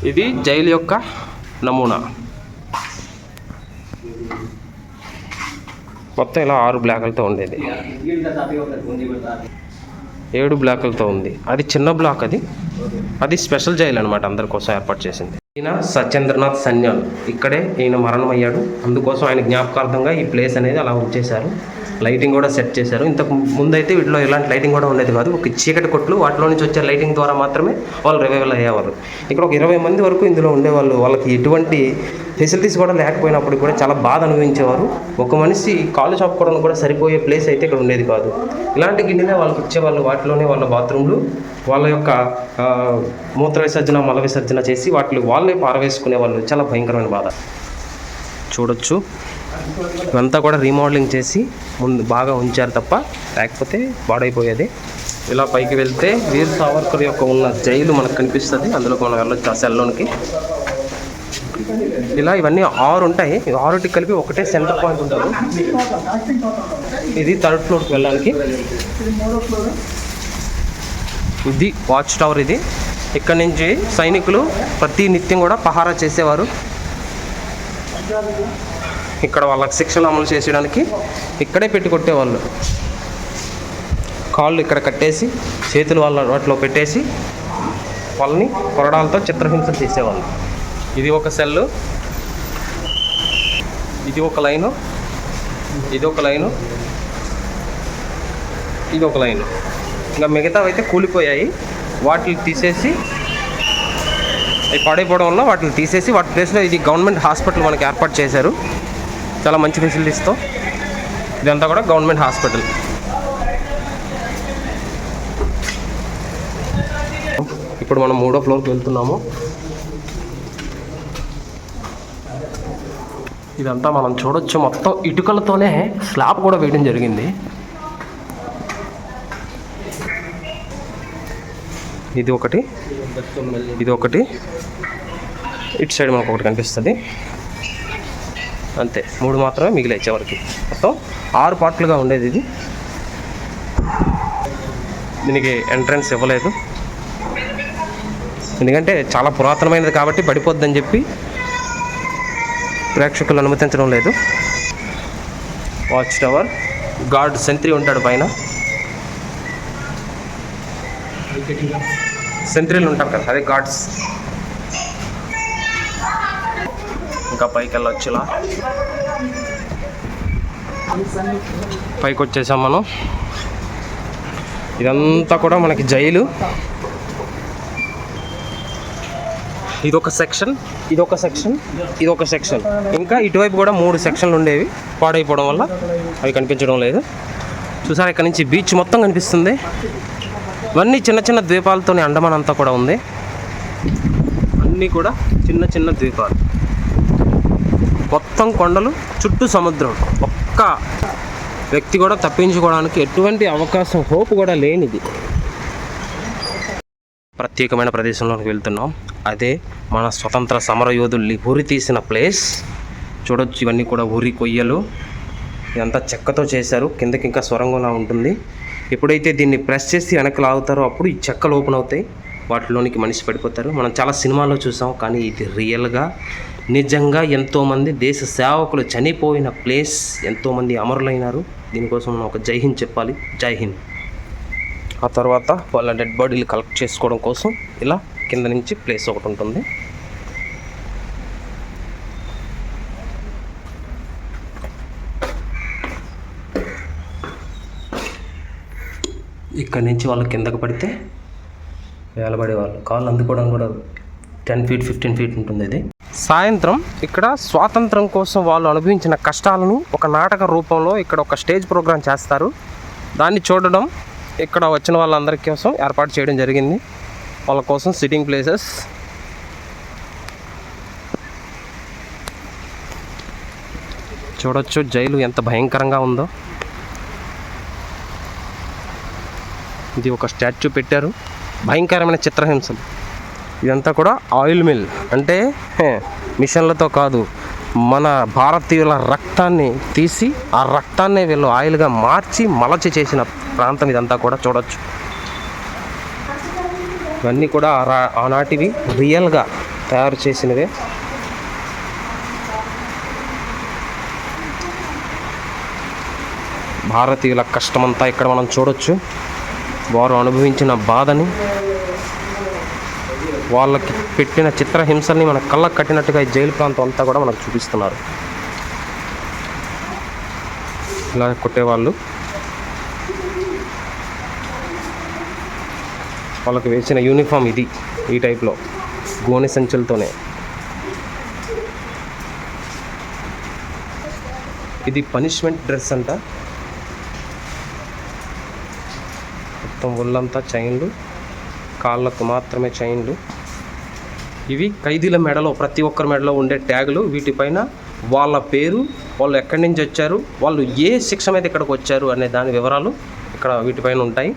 ఇది జైలు యొక్క నమూనా. మొత్తం ఇలా 6 బ్లాకులతో ఉండేది, 7 బ్లాకులతో ఉంది. అది చిన్న బ్లాక్, అది స్పెషల్ జైలు అనమాట, అందరి కోసం ఏర్పాటు చేసింది. ఈయన సత్యేంద్రనాథ్ సన్యాల్, ఇక్కడే ఈయన మరణం అయ్యాడు. అందుకోసం ఆయన జ్ఞాపకార్థంగా ఈ ప్లేస్ అనేది అలా ఉంచేశారు. లైటింగ్ కూడా సెట్ చేశారు. ఇంతకు ముందైతే వీటిలో ఇలాంటి లైటింగ్ కూడా ఉండేది కాదు. ఒక చీకటి కొట్లు, వాటిలో నుంచి వచ్చే లైటింగ్ ద్వారా మాత్రమే వాళ్ళు రివైవల్ అయ్యేవారు. ఇక్కడ ఒక 20 మంది వరకు ఇందులో ఉండేవాళ్ళు. వాళ్ళకి ఎటువంటి ఫెసిలిటీస్ కూడా లేకపోయినప్పుడు కూడా చాలా బాధ అనుభవించేవారు. ఒక మనిషి కాలు చాపుకోవడానికి కూడా సరిపోయే ప్లేస్ అయితే ఇక్కడ ఉండేది కాదు. ఇలాంటి గిన్నెలే వాళ్ళకి ఇచ్చేవాళ్ళు. వాటిలోనే వాళ్ళ బాత్రూమ్లు, వాళ్ళ యొక్క మూత్ర విసర్జన, మల విసర్జన చేసి వాటిని వాళ్ళే పారవేసుకునేవాళ్ళు. చాలా భయంకరమైన బాధ. చూడొచ్చు, ఇవంతా కూడా రీమోడలింగ్ చేసి ముందు బాగా ఉంచారు తప్ప లేకపోతే పాడైపోయేది. ఇలా పైకి వెళ్తే వీర్ సావర్కర్ యొక్క ఉన్న జైలు మనకు కనిపిస్తుంది. అందులోకి మనం వెళ్ళొచ్చు ఆ సెల్లోనికి. ఇలా ఇవన్నీ 6 ఉంటాయి. 6టికి కలిపి ఒకటే సెంటర్ పాయింట్ ఉంటుంది. ఇది 3rd ఫ్లోర్కి వెళ్ళడానికి. ఇది వాచ్ టవర్. ఇది ఇక్కడ నుంచి సైనికులు ప్రతి నిత్యం కూడా పహారా చేసేవారు. ఇక్కడ వాళ్ళకి శిక్షలు అమలు చేసేయడానికి ఇక్కడే పెట్టి కొట్టేవాళ్ళు. కాళ్ళు ఇక్కడ కట్టేసి చేతులు వాటిలో పెట్టేసి వాళ్ళని కొరడాలతో చిత్రహింస చేసేవాళ్ళు. ఇది ఒక సెల్లు, ఇది ఒక లైను, ఇది ఒక లైను, ఇది ఒక లైను. ఇంకా మిగతావి అయితే కూలిపోయాయి. వాటిని తీసేసి, అవి పాడైపోవడం వల్ల వాటిని తీసేసి వాటి ప్లేస్లో ఇది గవర్నమెంట్ హాస్పిటల్ మనకి ఏర్పాటు చేశారు. చాలా మంచి ఫెసిలిటీస్తో. ఇదంతా కూడా గవర్నమెంట్ హాస్పిటల్. ఇప్పుడు మనం 3వ ఫ్లోర్కి వెళ్తున్నాము. ఇదంతా మనం చూడొచ్చు, మొత్తం ఇటుకలతోనే స్లాబ్ కూడా వేయడం జరిగింది. ఇది ఒకటి, ఇది ఒకటి, ఇటు సైడ్ మనకు ఒకటి కనిపిస్తుంది. అంతే, 3 మాత్రమే మిగిలాయి చివరికి. మొత్తం 6 పార్ట్లుగా ఉండేది ఇది. దీనికి ఎంట్రన్స్ ఇవ్వలేదు, ఎందుకంటే చాలా పురాతనమైనది కాబట్టి పడిపోద్దని చెప్పి ప్రేక్షకులు అనుమతించడం లేదు. వాచ్ టవర్, గార్డ్ సెంట్రీ ఉంటాడు పైన. సెంట్రీలు ఉంటారు కదా, అదే గార్డ్స్. ఇంకా పైకి వెళ్ళొచ్చులా, పైకి వచ్చేసాం మనం. ఇదంతా కూడా మనకి జైలు. ఇదొక సెక్షన్, ఇదొక సెక్షన్, ఇదొక సెక్షన్. ఇంకా ఇటువైపు కూడా 3 సెక్షన్లు ఉండేవి, పాడైపోవడం వల్ల అవి కనిపించడం లేదు. చూసారా, ఇక్కడ నుంచి బీచ్ మొత్తం కనిపిస్తుంది. ఇవన్నీ చిన్న చిన్న ద్వీపాలతోనే అండమాన్ అంతా కూడా ఉంది. అన్నీ కూడా చిన్న చిన్న ద్వీపాలు, మొత్తం కొండలు, చుట్టూ సముద్రం. ఒక్క వ్యక్తి కూడా తప్పించుకోవడానికి ఎటువంటి అవకాశం, హోప్ కూడా లేనిది. ప్రత్యేకమైన ప్రదేశంలోకి వెళ్తున్నాం. అదే మన స్వతంత్ర సమరయోధుల్ని ఉరి తీసిన ప్లేస్. చూడొచ్చు, ఇవన్నీ కూడా ఉరి కొయ్యలు. ఇదంతా చెక్కతో చేశారు. కిందకి ఇంకా సొరంగంలా ఉంటుంది. ఎప్పుడైతే దీన్ని ప్రెస్ చేసి వెనక్కి లాగుతారో అప్పుడు ఈ చెక్కలు ఓపెన్ అవుతాయి. వాటిలోనికి మనిషి పడిపోతారు. మనం చాలా సినిమాల్లో చూసాం, కానీ ఇది రియల్గా నిజంగా ఎంతోమంది దేశ సేవకులు చనిపోయిన ప్లేస్. ఎంతోమంది అమరులైనారు. దీనికోసం మనం ఒక జై హింద్ చెప్పాలి. జై హింద్. ఆ తర్వాత వాళ్ళ డెడ్ బాడీలు కలెక్ట్ చేసుకోవడం కోసం ఇలా కింద నుంచి ప్లేస్ ఒకటి ఉంటుంది. ఇక్కడి నుంచి వాళ్ళు కిందకు పడితే వేలబడేవాళ్ళు. కాళ్ళు అందుకోవడం కూడా 10 feet 15 feet ఉంటుంది. ఇది సాయంత్రం ఇక్కడ స్వాతంత్రం కోసం వాళ్ళు అనుభవించిన కష్టాలను ఒక నాటక రూపంలో ఇక్కడ ఒక స్టేజ్ ప్రోగ్రాం చేస్తారు. దాన్ని చూడడం ఇక్కడ వచ్చిన వాళ్ళందరి కోసం ఏర్పాటు చేయడం జరిగింది. వాళ్ళ కోసం సిట్టింగ్ ప్లేసెస్. చూడొచ్చు జైలు ఎంత భయంకరంగా ఉందో. ఇది ఒక స్టాచ్యూ పెట్టారు. భయంకరమైన చిత్రహింసలు. ఇదంతా కూడా ఆయిల్ మిల్, అంటే మిషన్లతో కాదు, మన భారతీయుల రక్తాన్ని తీసి ఆ రక్తాన్నే వీళ్ళు ఆయిల్గా మార్చి మలచి చేసిన ప్రాంతం ఇదంతా కూడా. చూడొచ్చు, ఇవన్నీ కూడా ఆనాటివి రియల్గా తయారు చేసినవే. భారతీయుల కష్టమంతా ఇక్కడ మనం చూడొచ్చు. వారు అనుభవించిన బాధని, వాళ్ళకి పెట్టిన చిత్రహింసల్ని మన కళ్ళకు కట్టినట్టుగా ఈ జైలు ప్రాంతం అంతా కూడా మనకు చూపిస్తున్నారు. ఇలా కొట్టేవాళ్ళు, వాళ్ళకి వేసిన యూనిఫామ్ ఇది, ఈ టైప్లో గోనె సంచులతోనే. ఇది పనిష్మెంట్ డ్రెస్ అంట. మొత్తం ఒళ్ళంతా చైన్లు, కాళ్ళకు మాత్రమే చైన్లు. ఇవి ఖైదీల మెడలో, ప్రతి ఒక్కరి మెడలో ఉండే ట్యాగులు. వీటిపైన వాళ్ళ పేరు, వాళ్ళు ఎక్కడి నుంచి వచ్చారు, వాళ్ళు ఏ శిక్ష మీద ఇక్కడికి వచ్చారు అనే దాని వివరాలు ఇక్కడ వీటిపైన ఉంటాయి.